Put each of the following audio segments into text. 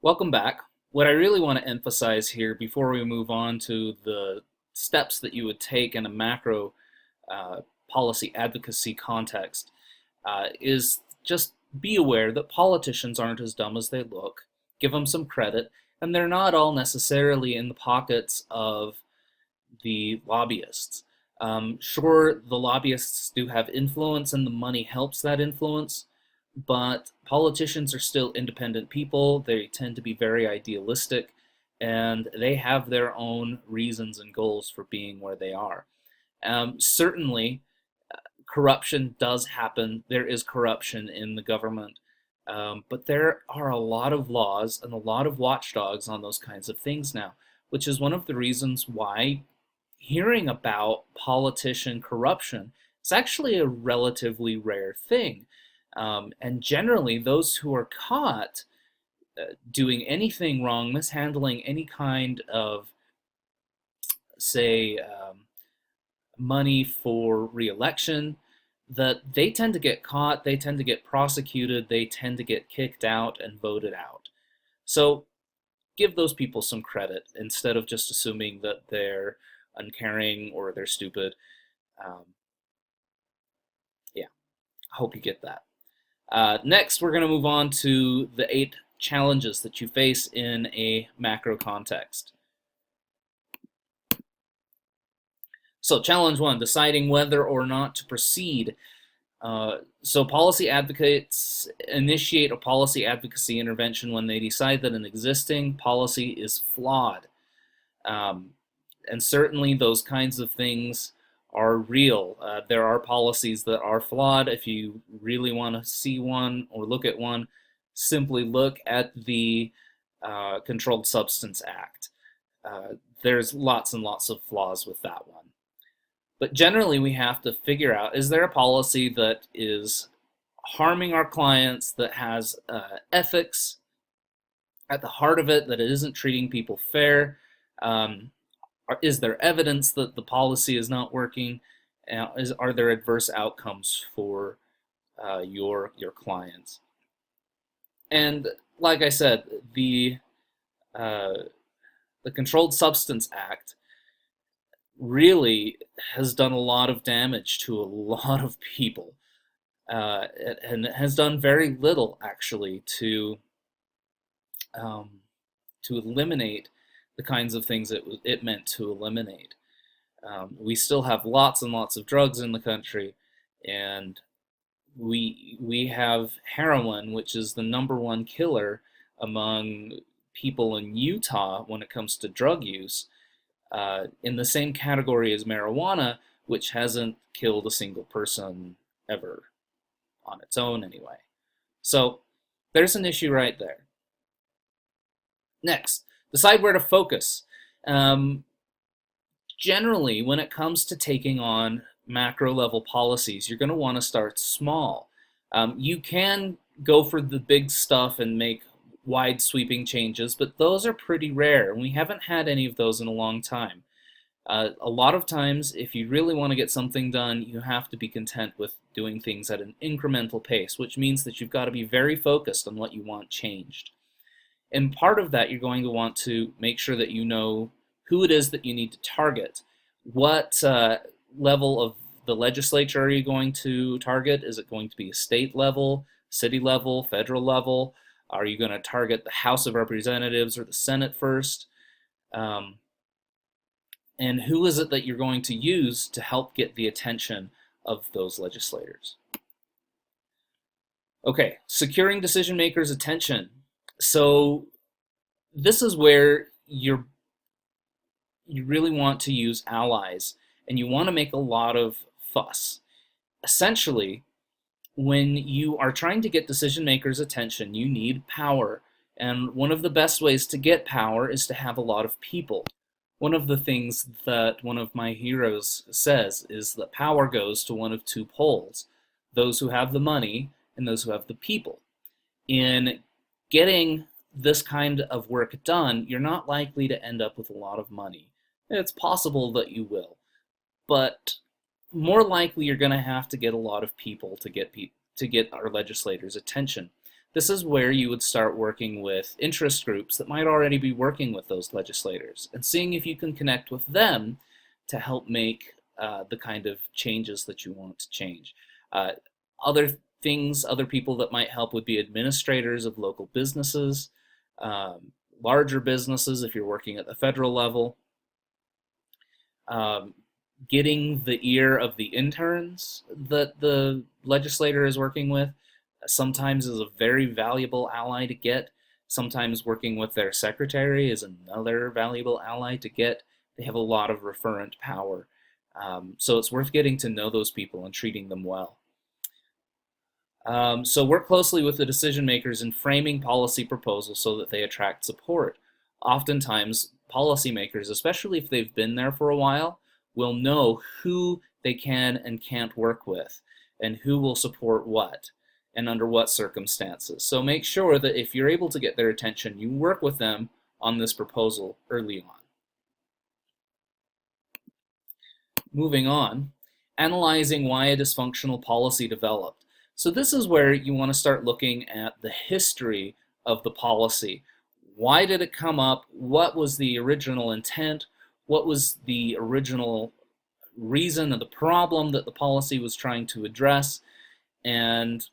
Welcome back. What I really want to emphasize here before we move on to the steps that you would take in a macro uh, policy advocacy context is just be aware that politicians aren't as dumb as they look. Give them some credit, and they're not all necessarily in the pockets of the lobbyists. Sure, the lobbyists do have influence, and the money helps that influence, but politicians are still independent people. They tend to be very idealistic, and they have their own reasons and goals for being where they are. Certainly, corruption does happen. There is corruption in the government, but there are a lot of laws and a lot of watchdogs on those kinds of things now, which is one of the reasons why hearing about politician corruption is actually a relatively rare thing. And generally, those who are caught doing anything wrong, mishandling any kind of, say, money for reelection, that they tend to get caught, they tend to get prosecuted, they tend to get kicked out and voted out. So give those people some credit instead of just assuming that they're uncaring or they're stupid. Um, yeah, I hope you get that. Next, we're going to move on to the 8 challenges that you face in a macro context. So, challenge 1, deciding whether or not to proceed. So, policy advocates initiate a policy advocacy intervention when they decide that an existing policy is flawed. Um, and certainly, those kinds of things are real. There are policies that are flawed. If you really want to see one or look at one, simply look at the Controlled Substance Act. There's lots and lots of flaws with that one. But generally, we have to figure out, is there a policy that is harming our clients, that has ethics at the heart of it, that it isn't treating people fair? Is there evidence that the policy is not working? Are there adverse outcomes for your clients? And like I said, uh, the Controlled Substance Act really has done a lot of damage to a lot of people, and it has done very little actually um, to eliminate the kinds of things it meant to eliminate. We still have lots and lots of drugs in the country, and we have heroin, which is the #1 killer among people in Utah when it comes to drug use, in the same category as marijuana, which hasn't killed a single person ever on its own anyway. So there's an issue right there. Next, decide where to focus. Um, Generally, when it comes to taking on macro level policies, you're going to want to start small. You can go for the big stuff and make wide sweeping changes, but those are pretty rare, and we haven't had any of those in a long time. A lot of times, if you really want to get something done, you have to be content with doing things at an incremental pace, which means that you've got to be very focused on what you want changed. And part of that, you're going to want to make sure that you know who it is that you need to target. What level of the legislature are you going to target? Is it going to be a state level, city level, federal level? Are you going to target the House of Representatives or the Senate first? And who is it that you're going to use to help get the attention of those legislators? Okay, securing decision makers' attention. So this is where you really want to use allies, and you want to make a lot of fuss. Essentially, when you are trying to get decision makers' attention, you need power. And one of the best ways to get power is to have a lot of people. One of the things that one of my heroes says is that power goes to one of 2 poles, those who have the money and those who have the people. In getting this kind of work done, you're not likely to end up with a lot of money. It's possible that you will, but more likely you're going to have to get a lot of people to get our legislators' attention. This is where you would start working with interest groups that might already be working with those legislators and seeing if you can connect with them to help make the kind of changes that you want to change. Uh, other people that might help would be administrators of local businesses, larger businesses if you're working at the federal level, um, getting the ear of the interns that the legislator is working with sometimes is a very valuable ally to get. Sometimes working with their secretary is another valuable ally to get. They have a lot of referent power. So it's worth getting to know those people and treating them well. So work closely with the decision makers in framing policy proposals so that they attract support. Oftentimes, policymakers, especially if they've been there for a while, will know who they can and can't work with and who will support what and under what circumstances. So make sure that if you're able to get their attention, you work with them on this proposal early on. Moving on, analyzing why a dysfunctional policy developed. So this is where you want to start looking at the history of the policy. Why did it come up? What was the original intent? What was the original reason of the problem that the policy was trying to address? And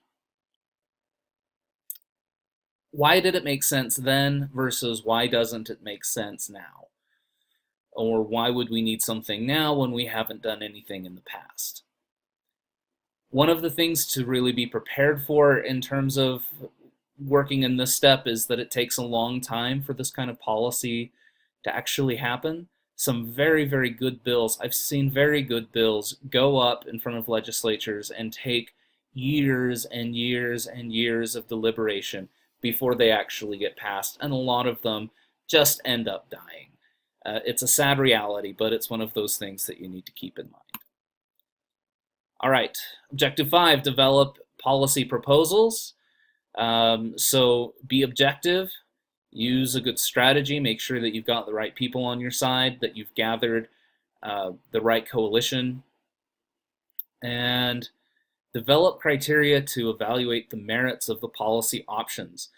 why did it make sense then versus why doesn't it make sense now? Or why would we need something now when we haven't done anything in the past? One of the things to really be prepared for in terms of working in this step is that it takes a long time for this kind of policy to actually happen. Some very, very good bills, I've seen very good bills go up in front of legislatures and take years and years and years of deliberation before they actually get passed, and a lot of them just end up dying. It's a sad reality, but it's one of those things that you need to keep in mind. All right, objective 5, develop policy proposals. So be objective, use a good strategy, make sure that you've got the right people on your side, that you've gathered the right coalition, and develop criteria to evaluate the merits of the policy options.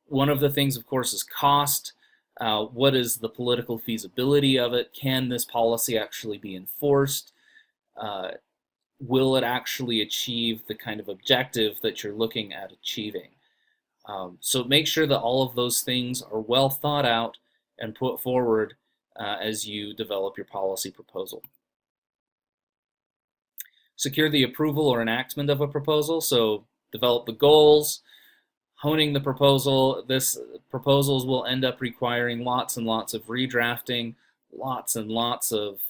One of the things, of course, is cost. What is the political feasibility of it? Can this policy actually be enforced? Will it actually achieve the kind of objective that you're looking at achieving? So make sure that all of those things are well thought out and put forward as you develop your policy proposal. Secure the approval or enactment of a proposal. So develop the goals, honing the proposal. Proposals will end up requiring lots and lots of redrafting, lots and lots of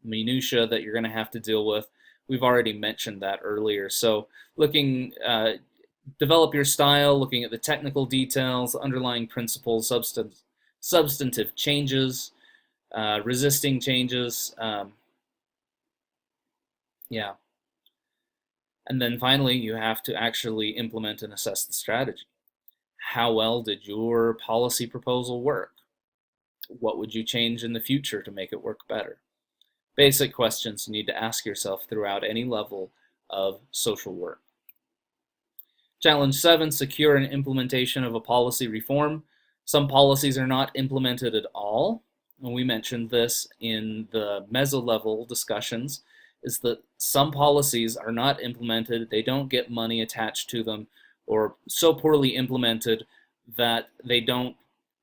minutia that you're going to have to deal with. We've already mentioned that earlier. So develop your style, looking at the technical details, underlying principles, substantive changes, resisting changes. Yeah. And then finally, you have to actually implement and assess the strategy. How well did your policy proposal work? What would you change in the future to make it work better? Basic questions you need to ask yourself throughout any level of social work. Challenge 7, secure an implementation of a policy reform. Some policies are not implemented at all, and we mentioned this in the meso-level discussions, is that some policies are not implemented, they don't get money attached to them, or so poorly implemented that they don't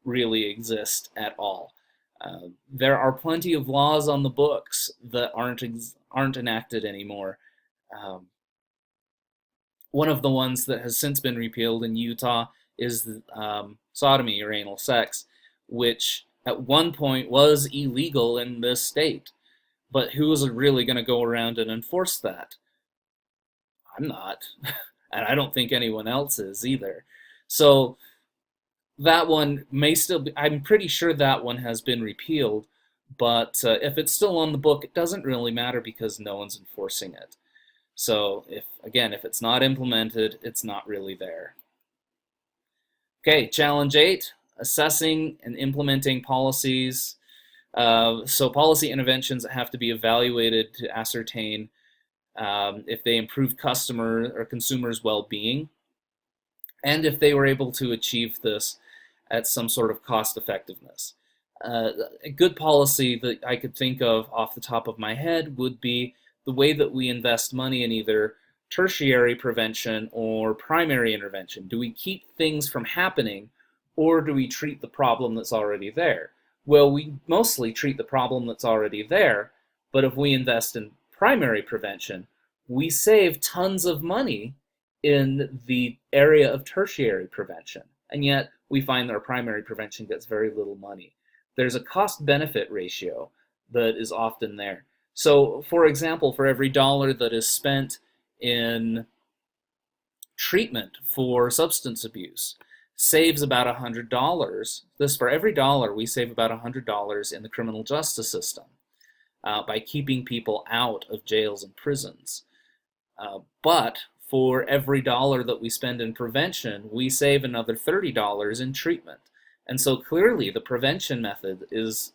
really exist at all. There are plenty of laws on the books that aren't enacted anymore. One of the ones that has since been repealed in Utah is sodomy or anal sex, which at one point was illegal in this state. But who is really going to go around and enforce that? I'm not, and I don't think anyone else is either. So that one may still be, I'm pretty sure that one has been repealed, but if it's still on the book, it doesn't really matter because no one's enforcing it. So if it's not implemented, it's not really there. Okay, challenge 8, assessing and implementing policies. So policy interventions that have to be evaluated to ascertain if they improve customer or consumers' well-being. and if they were able to achieve this at some sort of cost effectiveness. A good policy that I could think of off the top of my head would be the way that we invest money in either tertiary prevention or primary intervention. Do we keep things from happening, or do we treat the problem that's already there? Well, we mostly treat the problem that's already there, but if we invest in primary prevention, we save tons of money in the area of tertiary prevention. And yet we find that our primary prevention gets very little money. There's a cost-benefit ratio that is often there. So, for example, for every dollar that is spent in treatment for substance abuse, saves about $100. This, for every dollar, we save about $100 in the criminal justice system by keeping people out of jails and prisons. But for every dollar that we spend in prevention, we save another $30 in treatment. And so clearly the prevention method is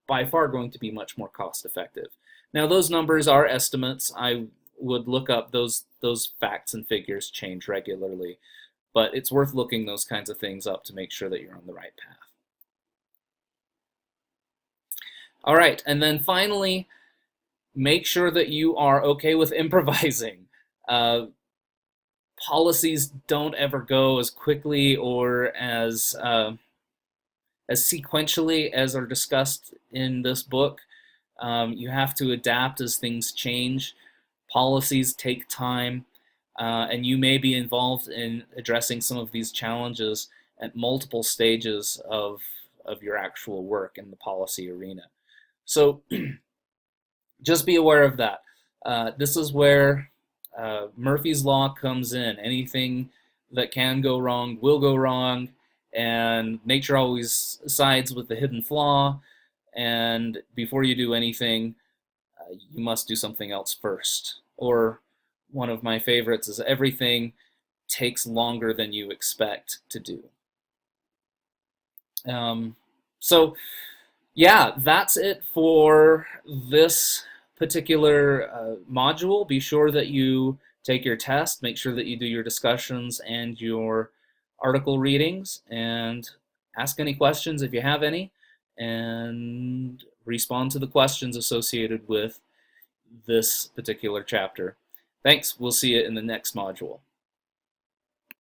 by far going to be much more cost effective. Now those numbers are estimates. I would look up those facts and figures change regularly, but it's worth looking those kinds of things up to make sure that you're on the right path. All right, and then finally, make sure that you are okay with improvising. Policies don't ever go as quickly or as sequentially as are discussed in this book. You have to adapt as things change. Policies take time, and you may be involved in addressing some of these challenges at multiple stages of your actual work in the policy arena. So just be aware of that. This is where Murphy's Law comes in. Anything that can go wrong will go wrong, and nature always sides with the hidden flaw, and before you do anything, you must do something else first. Or one of my favorites is everything takes longer than you expect to do. So yeah, that's it for this particular module. Be sure that you take your test, make sure that you do your discussions and your article readings, and ask any questions if you have any, and respond to the questions associated with this particular chapter. Thanks. We'll see you in the next module.